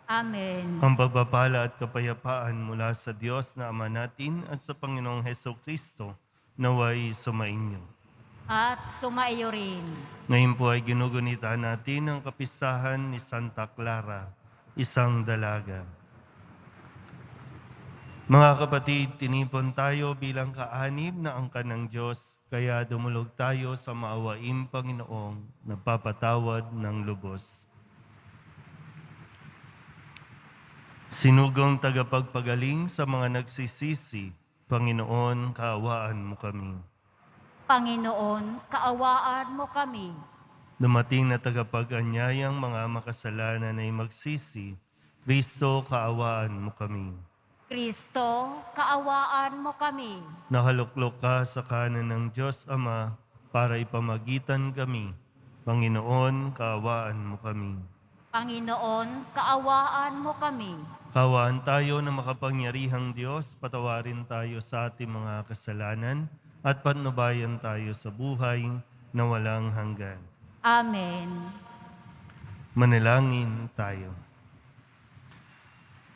Amen. Ang pagpapala at kapayapaan mula sa Diyos na Ama natin at sa Panginoong Hesukristo naway sumainyo. At sumaiyo rin. Ngayon po ay ginugunita natin ang kapistahan ni Santa Clara, isang dalaga. Mga kapatid, tinipon tayo bilang kaanib na angkan ng Diyos, kaya dumulog tayo sa maawaing Panginoong nagpapatawad ng lubos. Sinugong tagapagpagaling sa mga nagsisisi, Panginoon, kaawaan mo kami. Panginoon, kaawaan mo kami. Dumating na tagapag-anyayang mga makasalanan ay magsisi, Kristo, kaawaan mo kami. Kristo, kaawaan mo kami. Nakaluklok ka sa kanan ng Diyos Ama para ipamagitan kami. Panginoon, kaawaan mo kami. Panginoon, kaawaan mo kami. Kaawaan tayo na makapangyarihang Diyos, patawarin tayo sa ating mga kasalanan at patnubayan tayo sa buhay na walang hanggan. Amen. Manalangin tayo.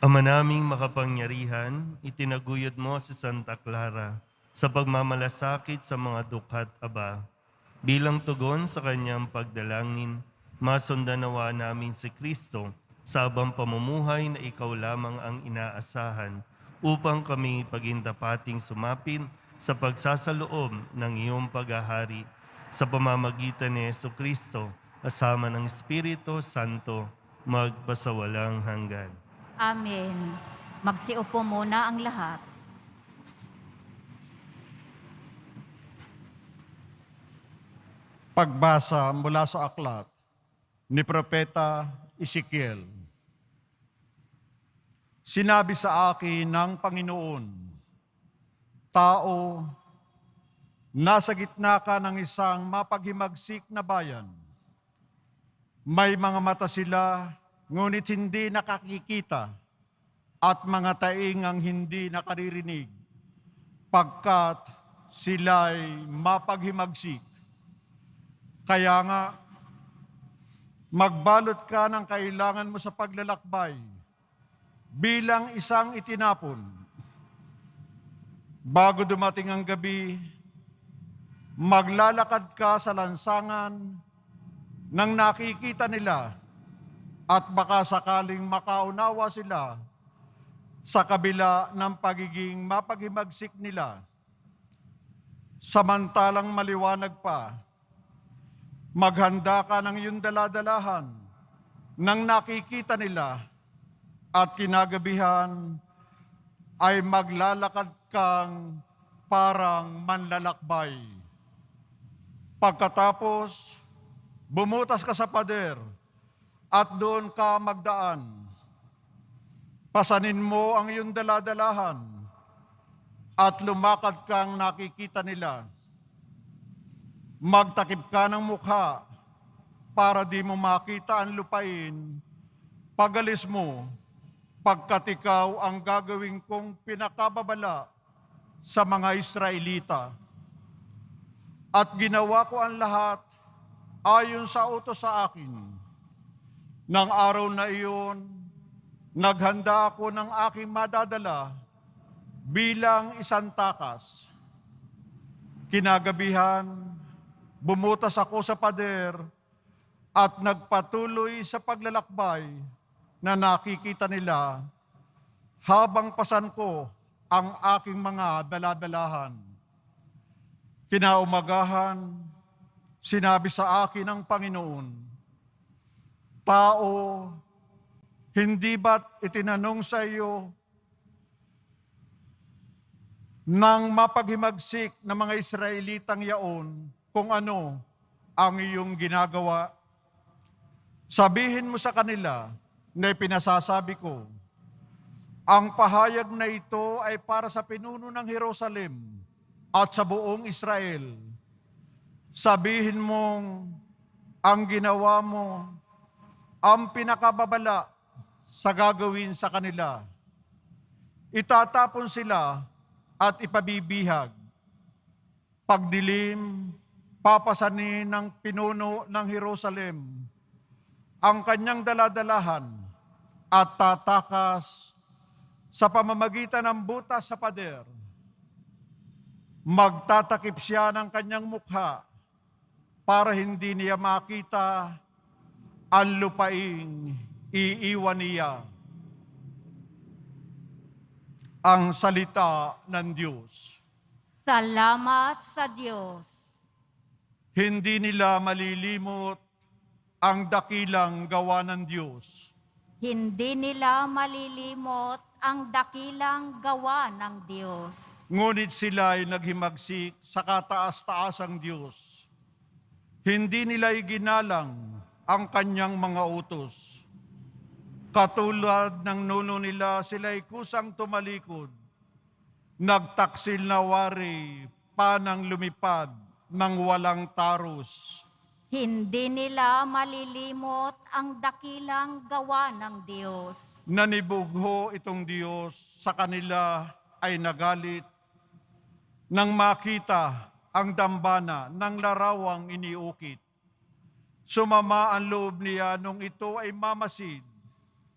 Ama naming makapangyarihan, itinaguyod mo si Santa Clara sa pagmamalasakit sa mga dukhat aba. Bilang tugon sa kanyang pagdalangin, masundanawa namin si Kristo sa abang pamumuhay na ikaw lamang ang inaasahan upang kami pagindapating sumapit sa pagsasaloob ng iyong paghahari sa pamamagitan ni Jesucristo kasama ng Espiritu Santo magpasawalang hanggan. Amen. Magsiupo muna ang lahat. Pagbasa mula sa aklat ni Propeta Ezekiel. Sinabi sa akin ng Panginoon, Tao, nasa gitna ka ng isang mapaghimagsik na bayan. May mga mata sila, ngunit hindi nakakikita, at mga taingang hindi nakaririnig, pagkat sila'y mapaghimagsik. Kaya nga, magbalot ka ng kailangan mo sa paglalakbay bilang isang itinapon. Bago dumating ang gabi, maglalakad ka sa lansangan nang nakikita nila at baka sakaling makaunawa sila sa kabila ng pagiging mapaghimagsik nila. Samantalang maliwanag pa, maghanda ka ng iyong daladalahan nang nakikita nila at kinagabihan ay maglalakad kang parang manlalakbay. Pagkatapos, bumutas ka sa pader at doon ka magdaan. Pasanin mo ang iyong daladalahan at lumakad kang nakikita nila. Magtakip ka ng mukha para di mo makita ang lupain. Pagalis mo, pagkat ikaw ang gagawin kong pinakababala sa mga Israelita. At ginawa ko ang lahat ayon sa utos sa akin. Nang araw na iyon, naghanda ako ng aking madadala bilang isang takas. Kinagabihan, bumutas ako sa pader at nagpatuloy sa paglalakbay na nakikita nila habang pasan ko ang aking mga daladalahan. Kinaumagahan, sinabi sa akin ng Panginoon, Tao, hindi ba't itinanong sa iyo ng mapaghimagsik na mga Israelitang yaon kung ano ang iyong ginagawa? Sabihin mo sa kanila na pinasasabi ko, ang pahayag na ito ay para sa pinuno ng Jerusalem at sa buong Israel. Sabihin mong ang ginawa mo ang pinakababala sa gagawin sa kanila. Itatapon sila at ipabibihag. Pagdilim, papasanin ng pinuno ng Jerusalem ang kanyang daladalahan at tatakas sa pamamagitan ng butas sa pader. Magtatakip siya ng kanyang mukha para hindi niya makita ang lupaing iiwan niya. Ang salita ng Diyos. Salamat sa Diyos. Hindi nila malilimot ang dakilang gawa ng Diyos. Hindi nila malilimot ang dakilang gawa ng Diyos. Ngunit sila ay naghimagsik sa kataas-taasang Diyos. Hindi nila iginalang ang kanyang mga utos. Katulad ng nuno nila, sila ay kusang tumalikod. Nagtaksil na wari, panang lumipad ng walang tarus. Hindi nila malilimot ang dakilang gawa ng Diyos. Nanibugho itong Diyos sa kanila ay nagalit nang makita ang dambana ng larawang iniukit. Sumama ang loob niya nung ito ay mamasid.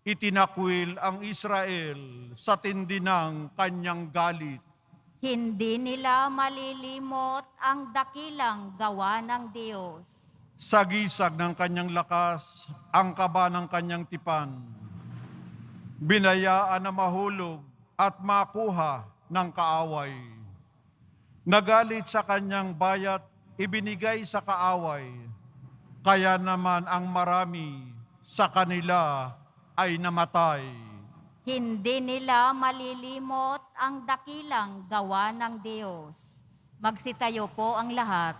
Itinakwil ang Israel sa tindi ng kanyang galit. Hindi nila malilimot ang dakilang gawa ng Diyos. Sa gisag ng kanyang lakas, ang kaba ng kanyang tipan. Binayaan na mahulog at makuha ng kaaway. Nagalit sa kanyang bayat, ibinigay sa kaaway. Kaya naman ang marami sa kanila ay namatay. Hindi nila malilimot ang dakilang gawa ng Diyos. Magsitayo po ang lahat.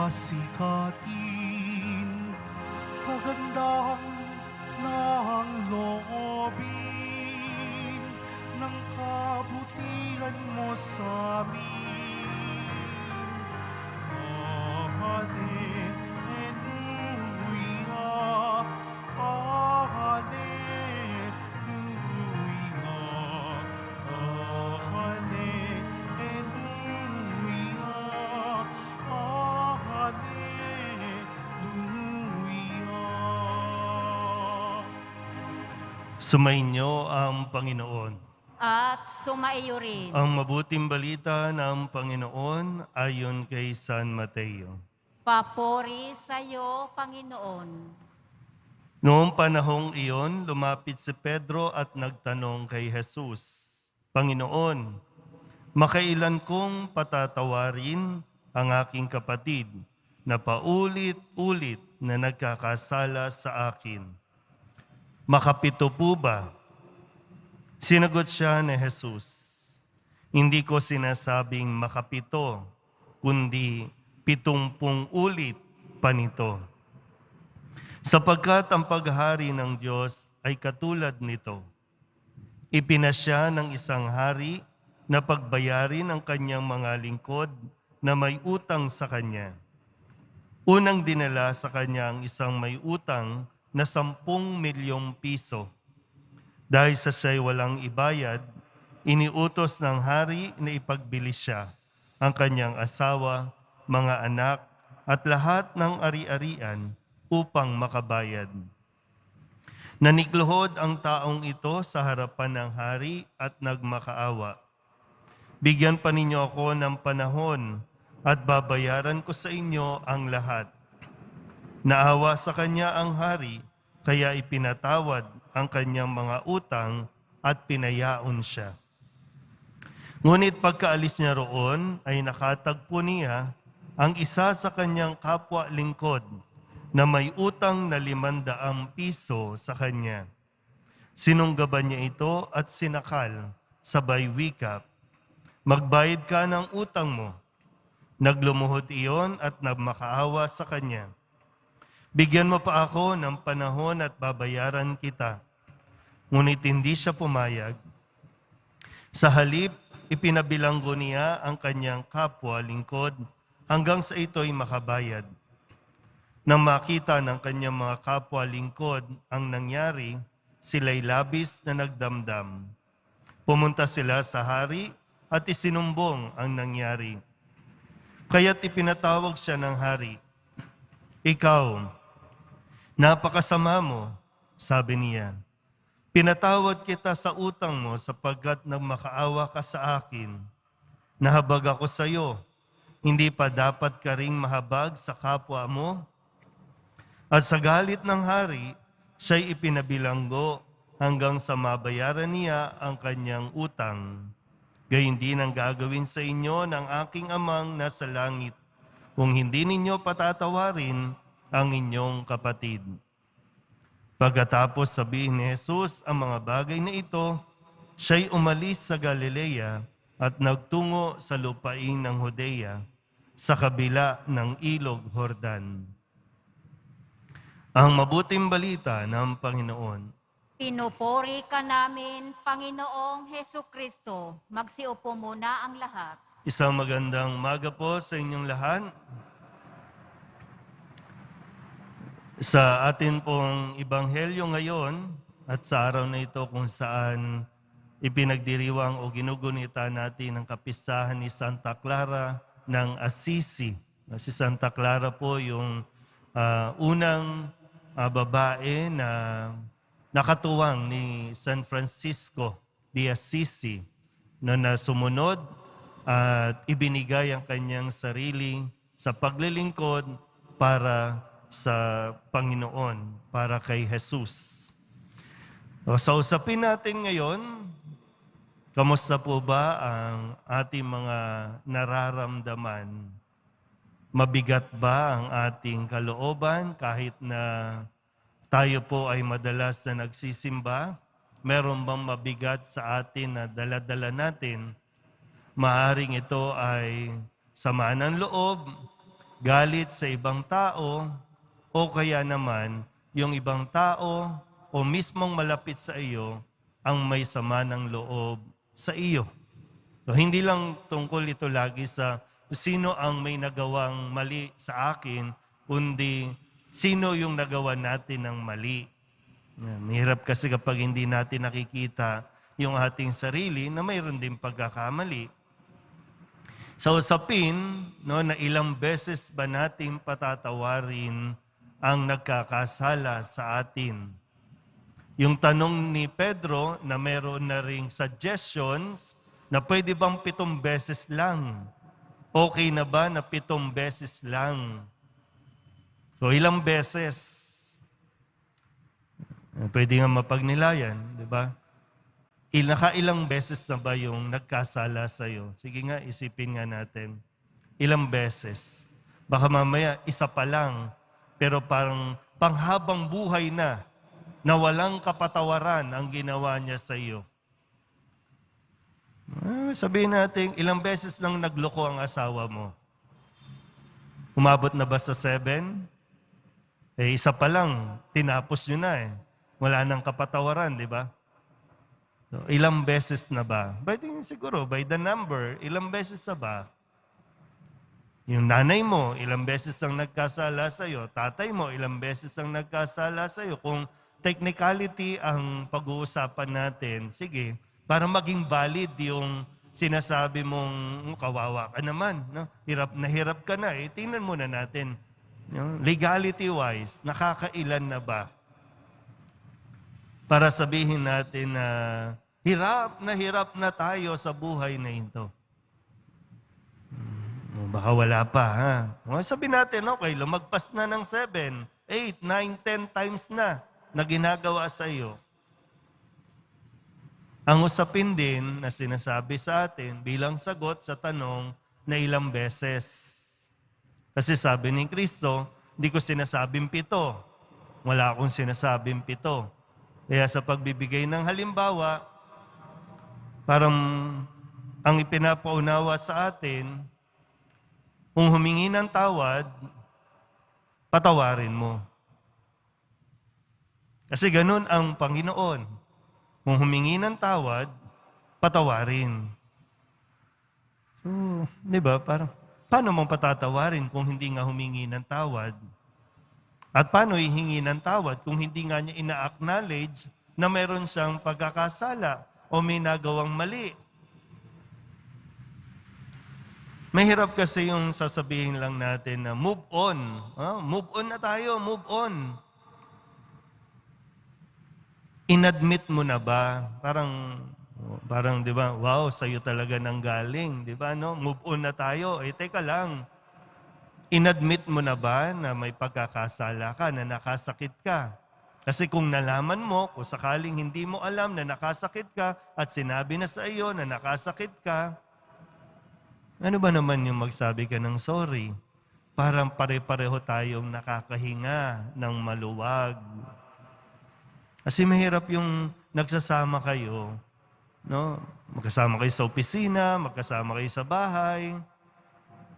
Pasikatin, kagandahan ng loobin, ng kabutihan mo sa amin. Hallelujah, hallelujah, Sumainyo ang Panginoon. At sumaiyo rin. Ang mabuting balita ng Panginoon ayon kay San Mateo. Papuri sa iyo, Panginoon. Noong panahong iyon, lumapit si Pedro at nagtanong kay Jesus, Panginoon, makailan kong patatawarin ang aking kapatid na paulit-ulit na nagkakasala sa akin? Makapito po ba? Sinagot siya ni Jesus, hindi ko sinasabing makapito, kundi 70 ulit pa nito. Sapagkat ang paghari ng Diyos ay katulad nito. Ipinasya ng isang hari na pagbayarin ang kanyang mga lingkod na may utang sa kanya. Unang dinala sa kanya ang isang may utang na 10 milyong piso. Dahil sa siya'y walang ibayad, iniutos ng hari na ipagbili siya, ang kanyang asawa, mga anak, at lahat ng ari-arian upang makabayad. Nanikluhod ang taong ito sa harapan ng hari at nagmakaawa. Bigyan pa ninyo ako ng panahon at babayaran ko sa inyo ang lahat. Naawa sa kanya ang hari, kaya ipinatawad ang kanyang mga utang at pinayaon siya. Ngunit pagkaalis niya roon ay nakatagpo niya ang isa sa kanyang kapwa lingkod na may utang na 500 piso sa kanya. Sinunggaban niya ito at sinakal, sabay wika, magbayad ka ng utang mo. Naglumuhod iyon at nagmakaawa sa kanya. Bigyan mo pa ako ng panahon at babayaran kita. Ngunit hindi siya pumayag. Sa halip, ipinabilanggo niya ang kanyang kapwa lingkod hanggang sa ito'y makabayad. Nang makita ng kanyang mga kapwa lingkod ang nangyari, sila'y labis na nagdamdam. Pumunta sila sa hari at isinumbong ang nangyari. Kaya't ipinatawag siya ng hari. Ikaw, napakasama mo, sabi niya. Pinatawad kita sa utang mo sapagkat nang makaawa ka sa akin. Nahabag ako sa iyo, hindi pa dapat ka ring mahabag sa kapwa mo? At sa galit ng hari, siya'y ipinabilanggo hanggang sa mabayaran niya ang kanyang utang. Gayun din ang gagawin sa inyo ng aking amang nasa langit, kung hindi ninyo patatawarin ang inyong kapatid. Pagkatapos sabihin ni Jesus ang mga bagay na ito, siya'y umalis sa Galilea at nagtungo sa lupain ng Judea, sa kabila ng ilog Jordan. Ang mabuting balita ng Panginoon. Pinupuri ka namin, Panginoong Hesu Kristo. Magsiupo muna ang lahat. Isang magandang umaga po sa inyong lahat. Sa atin pong Ebanghelyo ngayon at sa araw na ito kung saan ipinagdiriwang o ginugunita natin ang kapistahan ni Santa Clara ng Assisi. Si Santa Clara po yung unang babae na nakatuwang ni San Francisco de Assisi na sumunod at ibinigay ang kanyang sarili sa paglilingkod para sa Panginoon, para kay Jesus. Sa usapin natin ngayon, kamusta po ba ang ating mga nararamdaman? Mabigat ba ang ating kalooban kahit na tayo po ay madalas na nagsisimba? Meron bang mabigat sa atin na dala-dala natin? Maaring ito ay sama ng loob, galit sa ibang tao, o kaya naman yung ibang tao o mismong malapit sa iyo ang may sama ng loob sa iyo. So, hindi lang tungkol ito lagi sa sino ang may nagawang mali sa akin, kundi sino yung nagawa natin ng mali. Mahirap kasi kapag hindi natin nakikita yung ating sarili na mayroon din pagkakamali. Sa usapin, na ilang beses ba natin patatawarin ang nagkakasala sa atin? Yung tanong ni Pedro na meron na ring suggestions na pwede bang 7 beses lang? Okay na ba na 7 beses lang? So ilang beses? Pwede nga mapagnilayan, di ba? Nakailang beses na ba yung nagkasala sa'yo? Sige nga, isipin nga natin. Ilang beses? Baka mamaya, isa pa lang, pero parang panghabang buhay na walang kapatawaran ang ginawa niya sa iyo. Sabihin natin, ilang beses nang nagloko ang asawa mo? Umabot na ba sa 7? Isa pa lang, tinapos nyo na Wala nang kapatawaran, di ba? So, ilang beses na ba? Pwede siguro, by the number, ilang beses na ba? Yung nanay mo, ilang beses ang nagkasala sa'yo. Tatay mo, ilang beses ang nagkasala sa'yo. Kung technicality ang pag-uusapan natin, sige, para maging valid yung sinasabi mong kawawa ka naman. No? Hirap ka na. Tingnan muna natin. Legality-wise, nakakailan na ba? Para sabihin natin na hirap na tayo sa buhay na ito. Baka wala pa, ha? Sabihin natin, okay, lumagpas na ng 7, 8, 9, 10 times na ginagawa sa iyo. Ang usapin din na sinasabi sa atin bilang sagot sa tanong na ilang beses. Kasi sabi ni Kristo, hindi ko sinasabing 7. Wala akong sinasabing 7. Kaya sa pagbibigay ng halimbawa, parang ang ipinapaunawa sa atin, kung humingi ng tawad, patawarin mo. Kasi ganun ang Panginoon. Kung humingi ng tawad, patawarin. So, di ba? Parang, paano mong patatawarin kung hindi nga humingi ng tawad? At paano hihingi ng tawad kung hindi nga niya ina-acknowledge na meron siyang pagkakasala o may nagawang mali? Mahirap kasi yung sasabihin lang natin na move on. Move on na tayo, move on. Inadmit mo na ba? Parang 'di ba? Wow, sa'yo talaga nang galing, 'di ba no? Move on na tayo. Teka lang. Inadmit mo na ba na may pagkakasala ka, na nakasakit ka? Kasi kung nalaman mo, kung sakaling hindi mo alam na nakasakit ka at sinabi na sa iyo na nakasakit ka, ano ba naman yung magsabi ka ng sorry? Parang pare-pareho tayong nakakahinga ng maluwag. Kasi mahirap yung nagsasama kayo, no? Magkasama kayo sa opisina, magkasama kayo sa bahay,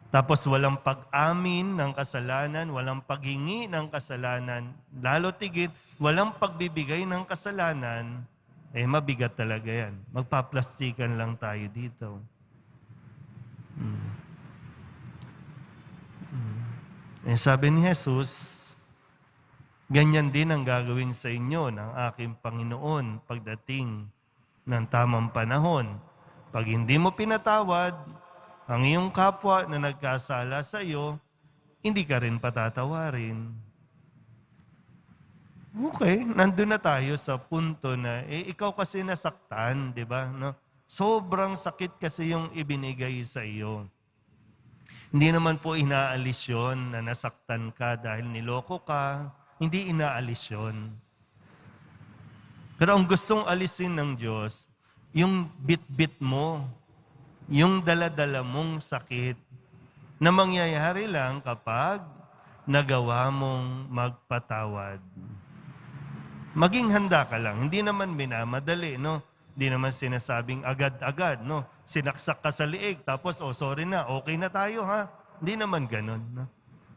tapos walang pag-amin ng kasalanan, walang paghingi ng kasalanan, lalo tigit, walang pagbibigay ng kasalanan, mabigat talaga yan. Magpaplastikan lang tayo dito. Sabi ni Jesus, ganyan din ang gagawin sa inyo ng aking Panginoon pagdating ng tamang panahon. Pag hindi mo pinatawad ang iyong kapwa na nagkasala sa iyo, hindi ka rin patatawarin. Okay, nandun na tayo sa punto na ikaw kasi nasaktan, di ba? No? Sobrang sakit kasi yung ibinigay sa iyo. Hindi naman po inaalis yun na nasaktan ka dahil niloko ka. Hindi inaalis yun. Pero ang gustong alisin ng Diyos, yung bit-bit mo, yung dala-dala mong sakit, na mangyayari lang kapag nagawa mong magpatawad. Maging handa ka lang. Hindi naman minamadali, no? Hindi naman sinasabing agad-agad, no? Sinaksak ka sa liig, tapos, sorry na, okay na tayo, ha? Hindi naman ganun, no?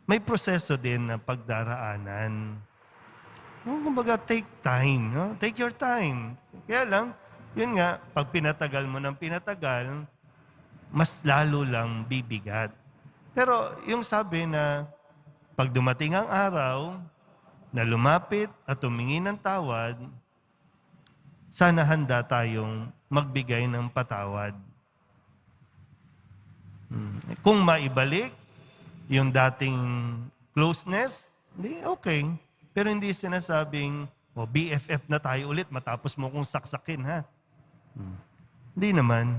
May proseso din na pagdaraanan. Kumbaga, take time. No? Take your time. Kaya lang, yun nga, pag pinatagal mo ng pinatagal, mas lalo lang bibigat. Pero yung sabi na, pag dumating ang araw, na lumapit at humingi ng tawad, sana handa tayong magbigay ng patawad. Kung maibalik, yung dating closeness, hindi, okay. Pero hindi sinasabing, BFF na tayo ulit matapos mo kong saksakin, ha? Hindi naman.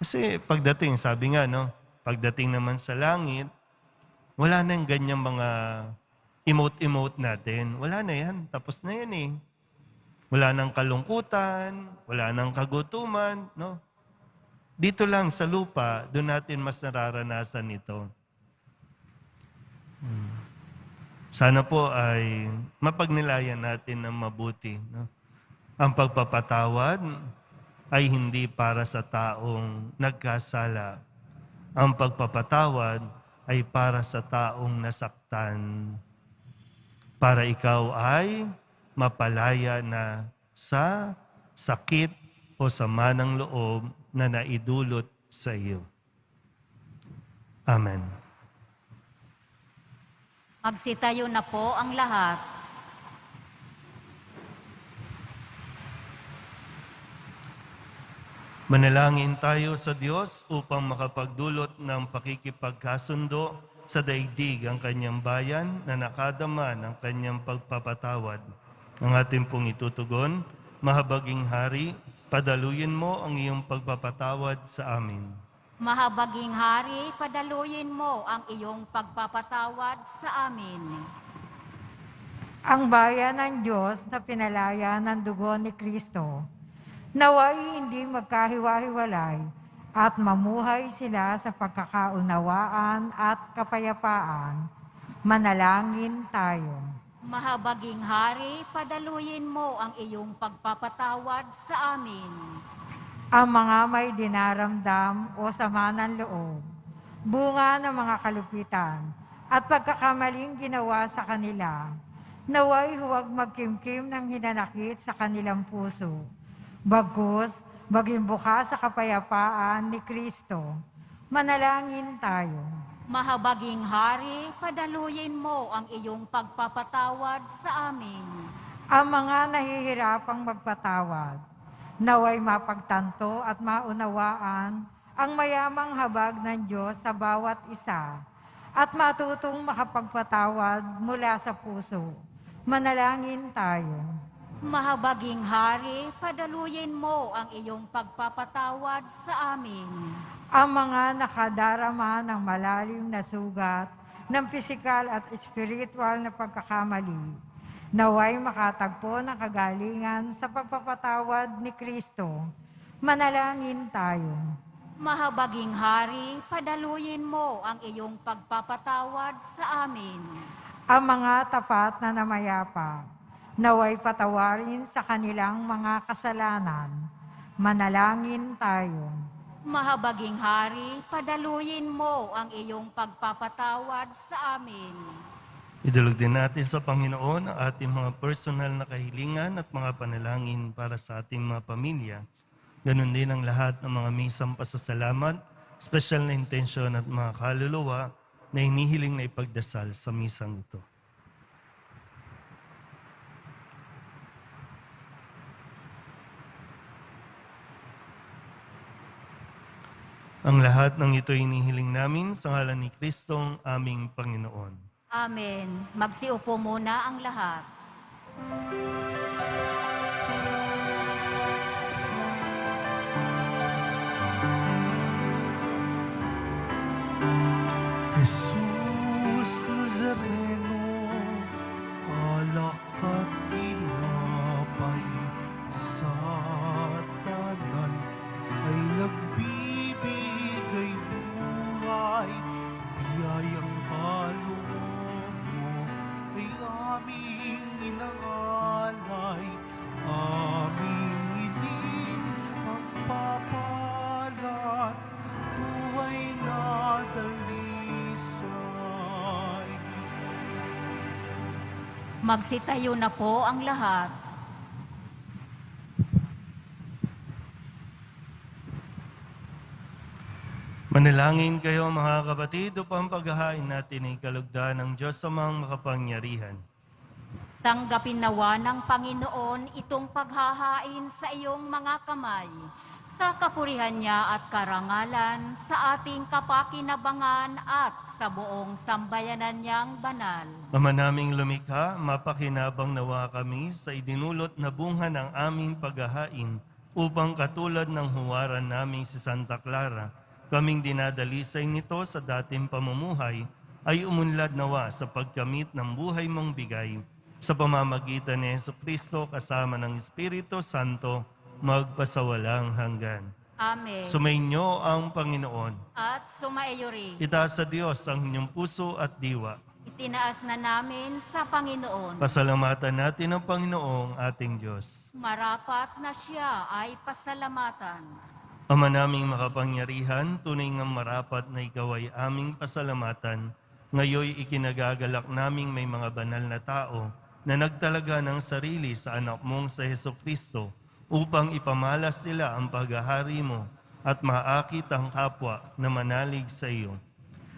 Kasi pagdating, sabi nga, no? Pagdating naman sa langit, wala nang ganyang mga emote-emote natin. Wala na yan. Tapos na yan eh. Wala nang kalungkutan, wala nang kagutuman, no? Dito lang sa lupa, doon natin mas nararanasan ito. Sana po ay mapagnilayan natin ng mabuti. No? Ang pagpapatawad ay hindi para sa taong nagkasala. Ang pagpapatawad ay para sa taong nasaktan. Para ikaw ay mapalaya na sa sakit o sama ng loob na naidulot sa iyo. Amen. Magsitayo na po ang lahat. Manalangin tayo sa Diyos upang makapagdulot ng pakikipagkasundo sa daigdig ang kanyang bayan na nakadama ng kanyang pagpapatawad. Ang ating pong itutugon, mahabaging Hari, padaluyin mo ang iyong pagpapatawad sa amin. Mahabaging Hari, padaluyin mo ang iyong pagpapatawad sa amin. Ang bayan ng Diyos na pinalaya ng dugo ni Kristo, naway hindi magkahiwa-hiwalay at mamuhay sila sa pagkakaunawaan at kapayapaan. Manalangin tayo. Mahabaging Hari, padaluyin mo ang iyong pagpapatawad sa amin. Ang mga may dinaramdam o sama ng loob, bunga ng mga kalupitan at pagkakamaling ginawa sa kanila, Naway huwag magkimkim ng hinanakit sa kanilang puso. Bagkus, maging bukas sa kapayapaan ni Kristo. Manalangin tayo. Mahabaging Hari, padaluyin mo ang iyong pagpapatawad sa amin. Ang mga nahihirapang magpatawad, naway mapagtanto at maunawaan ang mayamang habag ng Diyos sa bawat isa at matutong makapagpatawad mula sa puso. Manalangin tayo. Mahabaging Hari, padaluyin mo ang iyong pagpapatawad sa amin. Ang mga nakadarama ng malalim na sugat ng pisikal at espiritual na pagkakamali, naway makatagpo ng kagalingan sa pagpapatawad ni Kristo. Manalangin tayo. Mahabaging Hari, padaluyin mo ang iyong pagpapatawad sa amin. Ang mga tapat na namayapa, naway patawarin sa kanilang mga kasalanan. Manalangin tayo. Mahabaging Hari, padaluyin mo ang iyong pagpapatawad sa amin. Idulog din natin sa Panginoon ang ating mga personal na kahilingan at mga panalangin para sa ating mga pamilya. Ganon din ang lahat ng mga misang pasasalamat, special na intensyon at mga kaluluwa na hinihiling na ipagdasal sa misang ito. Ang lahat ng ito hinihiling namin sa ngalan ni Kristong aming Panginoon. Amen. Magsiupo muna ang lahat. Jesus Nazareno, alak at tinapay sa tanan ay nagbibigay buhay, biyayang kaloob mo ay aming inaalay, aming iling pagpapalat, buhay na dalisay. Magsitayo na po ang lahat. Manalangin kayo mga kapatid upang paghahain natin ay kalugdan ng Diyos sa mga makapangyarihan. Tanggapin nawa ng Panginoon itong paghahain sa iyong mga kamay, sa kapurihan niya at karangalan, sa ating kapakinabangan at sa buong sambayanan niyang banal. Ama naming lumikha, mapakinabang nawa kami sa idinulot na bunga ng aming paghahain upang katulad ng huwaran naming si Santa Clara, kaming dinadalisay nito sa dating pamumuhay, ay umunlad nawa sa pagkamit ng buhay mong bigay, sa pamamagitan ni Jesucristo kasama ng Espiritu Santo, magpasawalang hanggan. Amen. Sumainyo ang Panginoon. At sumaiyo rin. Itaas sa Diyos ang inyong puso at diwa. Itinaas na namin sa Panginoon. Pasalamatan natin ang Panginoong ating Diyos. Marapat na siya ay pasalamatan. Ama naming makapangyarihan, tunay ngang marapat na ikaw ay aming pasalamatan. Ngayoy ikinagagalak naming may mga banal na tao na nagtalaga ng sarili sa anak mong sa Jesucristo upang ipamalas nila ang paghahari mo at maakit ang kapwa na manalig sa iyo.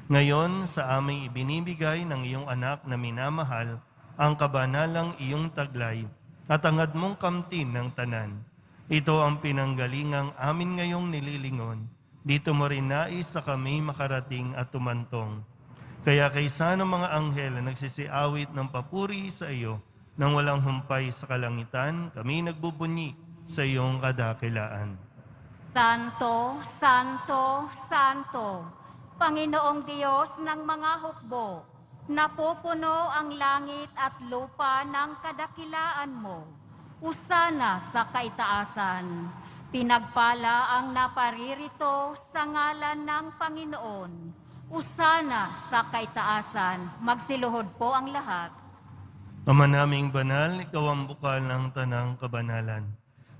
Ngayon, sa aming ibinibigay ng iyong anak na minamahal, ang kabanalang iyong taglay at angad mong kamtin ng tanan. Ito ang pinanggalingang amin ngayong nililingon. Dito mo rin nais sa kami makarating at tumantong. Kaya kaysa ng mga anghel na nagsisiawit ng papuri sa iyo, nang walang humpay sa kalangitan, kami nagbubunyi sa iyong kadakilaan. Santo, Santo, Santo, Panginoong Diyos ng mga hukbo, napupuno ang langit at lupa ng kadakilaan mo. Usana sa kaitaasan, pinagpala ang naparirito sa ngalan ng Panginoon. Usana sa kaitaasan, magsiluhod po ang lahat. Ama naming banal, ikaw ang bukal ng tanang kabanalan.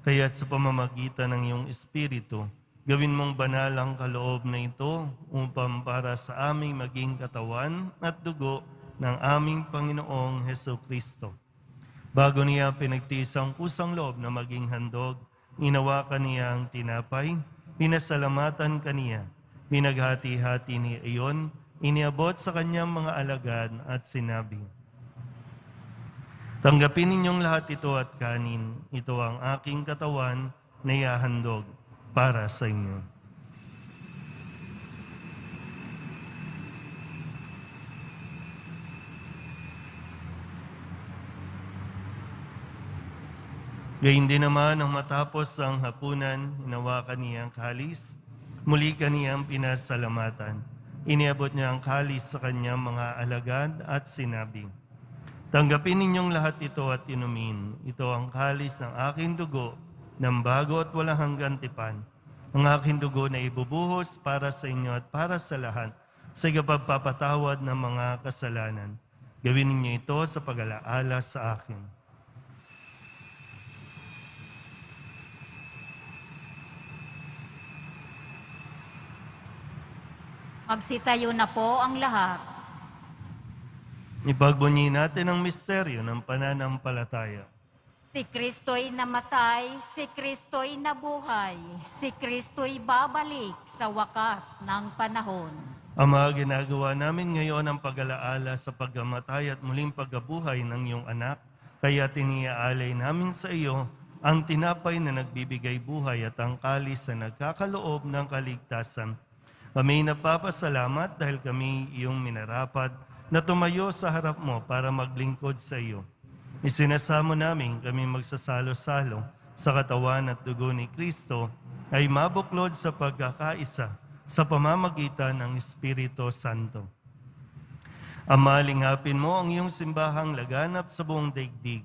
Kaya't sa pamamagitan ng iyong Espiritu, gawin mong banal ang kaloob na ito upang para sa aming maging katawan at dugo ng aming Panginoong Heso Kristo. Bago niya pinagtiis ang kusang loob na maging handog, inawakan niya ang tinapay, pinasalamatan kaniya, pinaghati-hati niya iyon, iniabot sa kanyang mga alagad at sinabi, "Tanggapin ninyong lahat ito at kanin, ito ang aking katawan na ihahandog para sa inyo." Gayun din naman nang matapos ang hapunan, hinawakan niya ang kalis, muli kaniyang pinasalamatan. Iniabot niya ang kalis sa kanyang mga alagad at sinabi, "Tanggapin ninyong lahat ito at inumin. Ito ang kalis ng aking dugo, ng bago at walang hanggang tipan. Ang aking dugo na ibubuhos para sa inyo at para sa lahat, sa ikapagpapatawad ng mga kasalanan. Gawin ninyo ito sa pag-alaala sa akin." Magsitayo na po ang lahat. Ipagbunyi natin ang misteryo ng pananampalataya. Si Kristo'y namatay, si Kristo'y nabuhay, si Kristo'y babalik sa wakas ng panahon. Ama, ginagawa namin ngayon ang pag-alaala sa pagkamatay at muling pagkabuhay ng iyong anak, kaya tiniaalay namin sa iyo ang tinapay na nagbibigay buhay at ang kalis na nagkakaloob ng kaligtasan. Kami napapasalamat dahil kami iyong minarapat na tumayo sa harap mo para maglingkod sa iyo. Isinasamo namin kami magsasalo-salo sa katawan at dugo ni Kristo ay mabuklod sa pagkakaisa sa pamamagitan ng Espiritu Santo. Ama, lingapin mo ang iyong simbahang laganap sa buong daigdig.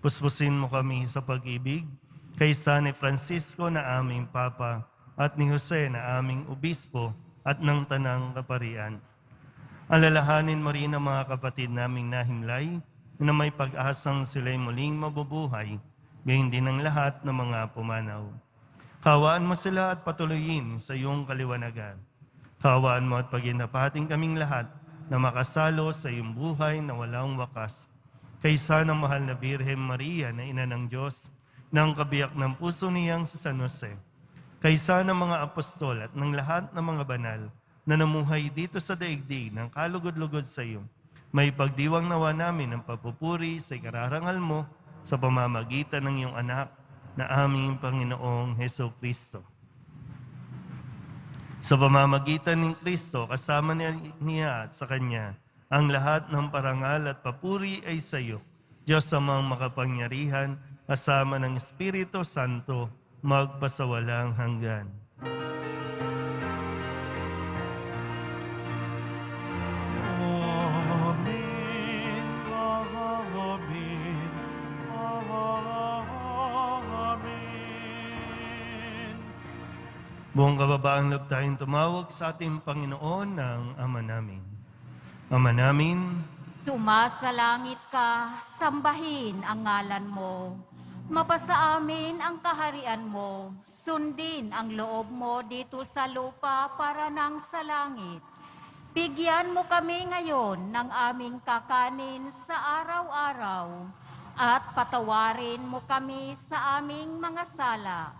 Puspusin mo kami sa pag-ibig kay San Francisco na aming Papa at ni Jose na aming Obispo at ng Tanang Kaparian. Alalahanin mo rin ang mga kapatid naming nahimlay na may pag-asang sila'y muling mabubuhay, gayon din ang lahat ng mga pumanaw. Kawaan mo sila at patuloyin sa iyong kaliwanagan. Kawaan mo at paginapating kaming lahat na makasalo sa iyong buhay na walang wakas. Kaysa ng mahal na Birhen Maria na Ina ng Diyos, ng kabiyak ng puso niyang si San Jose, kaysa ng mga apostol at ng lahat ng mga banal na namuhay dito sa daigdig ng kalugod-lugod sa iyo, may pagdiwang nawa namin ang papupuri sa ikararangal mo sa pamamagitan ng iyong anak na aming Panginoong Heso Kristo. Sa pamamagitan ng Kristo, kasama niya at sa Kanya, ang lahat ng parangal at papuri ay sa iyo, Diyos amang makapangyarihan, kasama ng Espiritu Santo, magpasawalang hanggan. Amen. Amen. Amen. Buong kababaang loob tayong tumawag sa ating Panginoon ng Ama namin. Ama namin, Sumasalangit ka, sambahin ang ngalan mo. Mapasa amin ang kaharian mo, sundin ang loob mo dito sa lupa para nang sa langit. Bigyan mo kami ngayon ng aming kakanin sa araw-araw at patawarin mo kami sa aming mga sala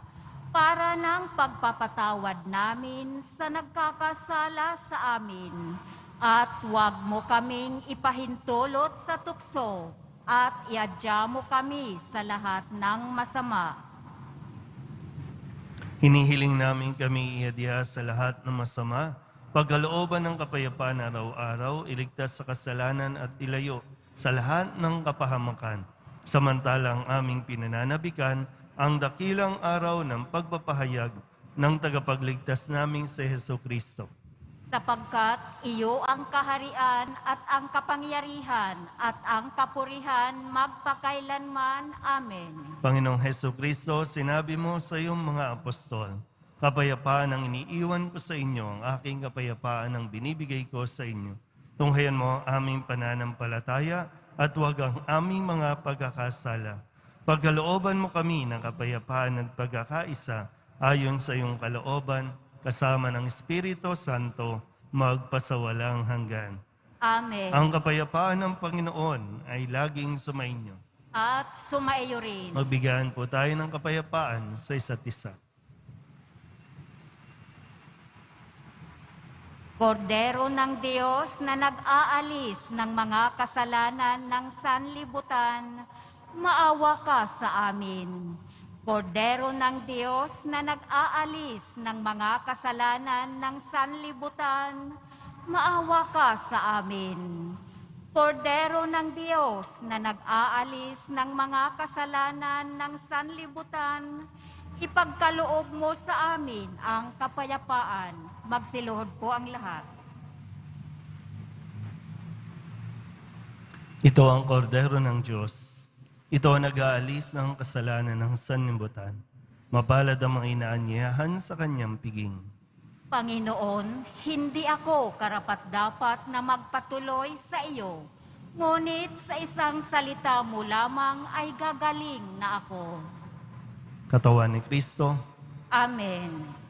para nang pagpapatawad namin sa nagkakasala sa amin. At huwag mo kaming ipahintulot sa tukso at iadya mo kami sa lahat ng masama. hinihiling namin kami iadya sa lahat ng masama, pagkalooban ng kapayapaan araw-araw, iligtas sa kasalanan at ilayo sa lahat ng kapahamakan. Samantalang aming pinananabikan ang dakilang araw ng pagpapahayag ng tagapagligtas naming si Heso Kristo. Sapagkat iyo ang kaharian at ang kapangyarihan at ang kapurihan magpakailanman. Amen. Panginoong Heso Kristo, sinabi mo sa iyong mga apostol, kapayapaan ang iniiwan ko sa inyo, ang aking kapayapaan ang binibigay ko sa inyo. Tunghayan mo ang aming pananampalataya at huwag ang aming mga pagkakasala. Pagkalooban mo kami ng kapayapaan at pagkakaisa ayon sa iyong kalooban, kasama ng Espiritu Santo, magpasawalang hanggan. Amen. Ang kapayapaan ng Panginoon ay laging sumainyo. At sumaiyo rin. Magbigyan po tayo ng kapayapaan sa isa't isa. Kordero ng Diyos na nag-aalis ng mga kasalanan ng sanlibutan, maawa ka sa amin. Kordero ng Diyos na nag-aalis ng mga kasalanan ng sanlibutan, maawa ka sa amin. Kordero ng Diyos na nag-aalis ng mga kasalanan ng sanlibutan, ipagkaloob mo sa amin ang kapayapaan. Magsiluhod po ang lahat. Ito ang kordero ng Diyos. Ito ang nag-aalis ng kasalanan ng sanlibutan. Mapalad ang mga inaanyayahan sa kanyang piging. Panginoon, hindi ako karapat-dapat na magpatuloy sa iyo, ngunit sa isang salita mo lamang ay gagaling na ako. Katawan ni Kristo. Amen.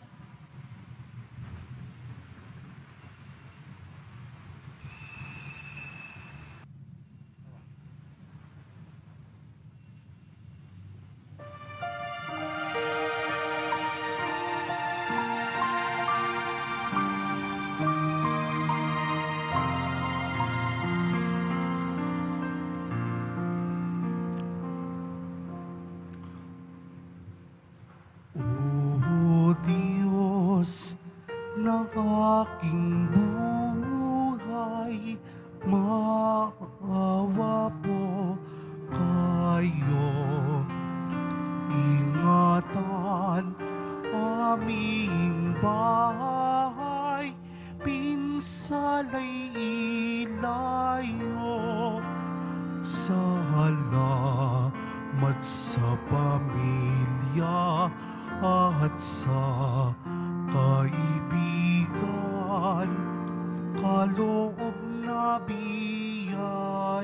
O Diyos na aking buhay, maawa po kayo. Ingatan aming bahay, pinsalay ilayo. Salamat sa pamilya at sa kaibigan, kaloob na biyaya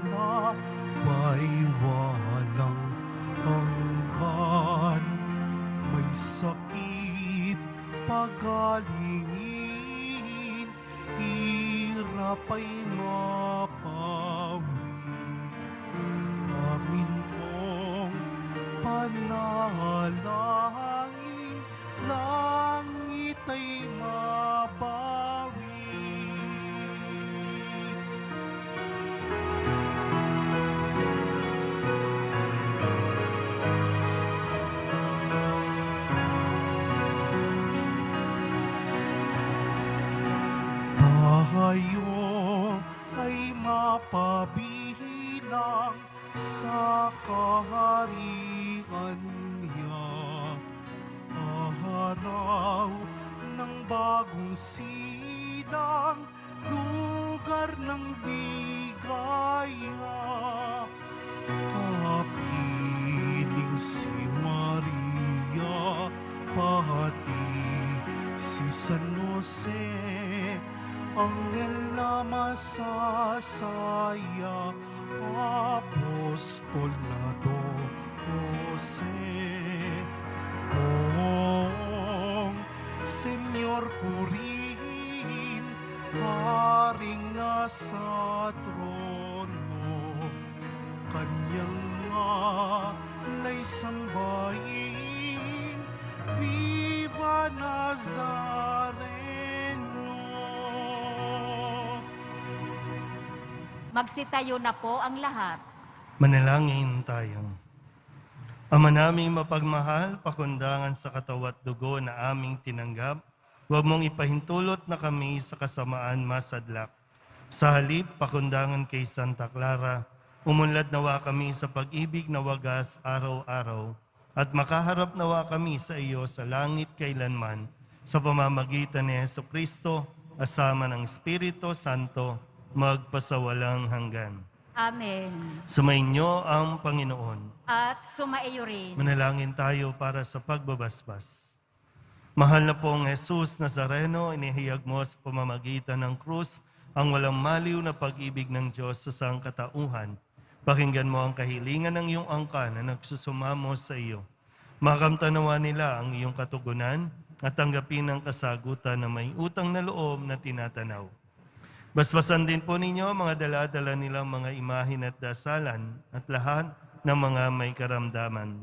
na may walang hanggan. May sakit pagalingin, hirap ay mapawi. Amin pong panalangin, langit ay mabawi. Tayo ay mapabilang sa kaharian niya. Araw ng bagong silang, lugar ng ligaya. Kapiling si Maria, pati si San Jose, anghel na masasaya, apostol na Jose. Poong Senyor purihin, haring nasa trono, kanyang alay sambahin, Viva Nazareno. Magsitayo na po ang lahat. Manalangin tayo. Ama naming mapagmahal, pakundangan sa katawan at dugo na aming tinanggap, huwag mong ipahintulot na kami sa kasamaan masadlak. Sa halip, pakundangan kay Santa Clara, umunlad nawa kami sa pag-ibig na wagas araw-araw, at makaharap nawa kami sa iyo sa langit kailanman, sa pamamagitan ni Jesucristo, asama ng Espiritu Santo, magpasawalang hanggan. Amen. Sumainyo ang Panginoon. At sumaiyo rin. Manalangin tayo para sa pagbabasbas. Mahal na pong Jesus Nazareno, inihayag mo sa pamamagitan ng krus ang walang maliw na pag-ibig ng Diyos sa sangkatauhan. Pakinggan mo ang kahilingan ng iyong angkan na nagsusumamo sa iyo. Makamtanawa nila ang iyong katugunan at tanggapin ang kasagutan na may utang na loob na tinatanaw. Basbasan din po ninyo mga dala-dala nilang mga imahin at dasalan at lahat ng mga may karamdaman.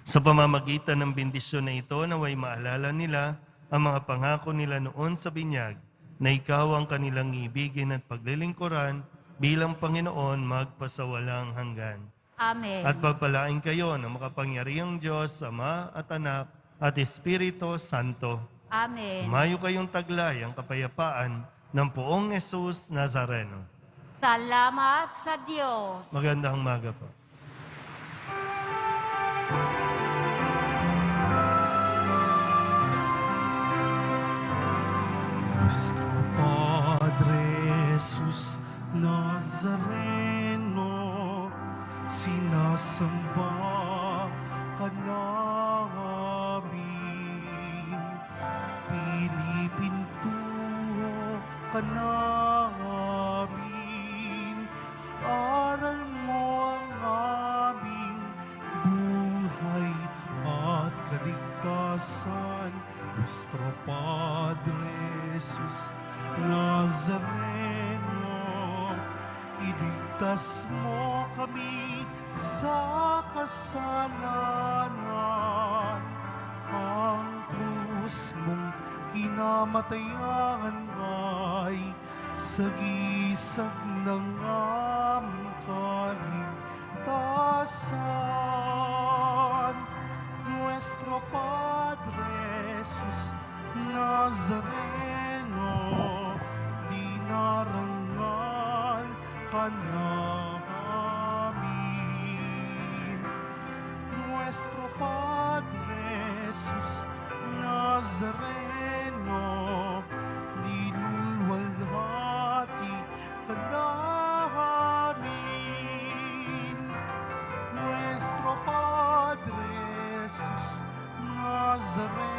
Sa pamamagitan ng bendisyon na ito, naway maalala nila ang mga pangako nila noon sa binyag na ikaw ang kanilang ibigin at paglilingkuran bilang Panginoon magpasawalang hanggan. Amen. At pagpalain kayo ng makapangyarihang Diyos, Ama at Anak at Espiritu Santo. Amen. Umayo kayong taglay ang kapayapaan ng Poong Jesus Nazareno. Salamat sa Diyos. Magandang umaga po. Nuestro Padre Jesus Nazareno, sinasamba ka namin, pinipintuho ka namin, aral mo ang aming buhay at kaligtasan. Nuestro Padre Jesus Nazareno, iligtas mo kami sa kasalanan. Ang krus mong kinamatayan ay sagisag ng aming kaligtasan. Nuestro Padre Jesus Nazareno, dinarangal ka namin. Nuestro Padre Jesus Nazareno, dilulwalhati ka namin. Nuestro Padre Jesus Nazareno,